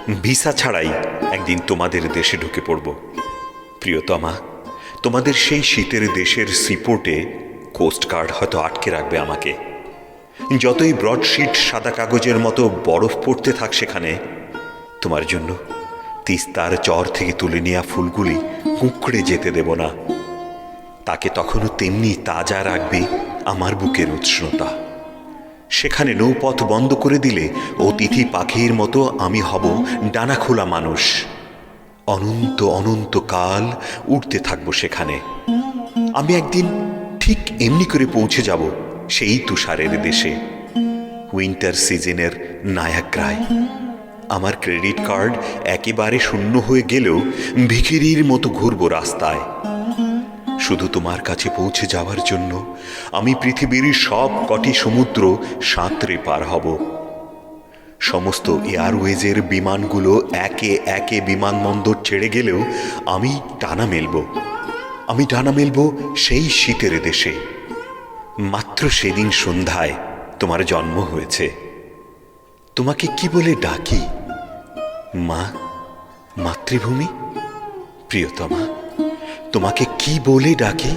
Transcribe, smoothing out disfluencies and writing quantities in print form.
Visa ছাড়াই একদিন তোমাদের দেশে ঢুকে পড়ব। প্রিয়তমা, তোমাদের সেই শীতের দেশের সিপোর্টে কোস্টগার্ড হয়তো আটকে রাখবে আমাকে। যতই ব্রডশিট সাদা কাগজের মতো বরফ পড়তে থাক সেখানে, তোমার জন্য তিস্তার চর থেকে তুলে নেওয়া ফুলগুলি কুঁকড়ে যেতে দেব না। তাকে তখনও তেমনি তাজা রাখবে আমার বুকের উষ্ণতা। সেখানে নৌপথ বন্ধ করে দিলে অতিথি পাখির মতো আমি হব ডানা খোলা মানুষ। অনন্ত অনন্ত কাল উঠতে থাকবো সেখানে। আমি একদিন ঠিক এমনি করে পৌঁছে যাব সেই তুষারের দেশে, উইন্টার সিজনের নায়াগ্রায়। আমার ক্রেডিট কার্ড একেবারে শূন্য হয়ে গেলেও ভিখিরির মতো ঘুরবো রাস্তায়। শুধু তোমার কাছে পৌঁছে যাওয়ার জন্য আমি পৃথিবীর সব কটি সমুদ্র সাঁতরে পার হব। সমস্ত এয়ারওয়েজের বিমানগুলো একে একে বিমানবন্দর ছেড়ে গেলেও আমি ডানা মেলব সেই শীতের দেশে। মাত্র সেদিন সন্ধ্যায় তোমার জন্ম হয়েছে। তোমাকে কি বলে ডাকি? মা, মাতৃভূমি? প্রিয়তমা, তোমাকে কি বলে ডাকি?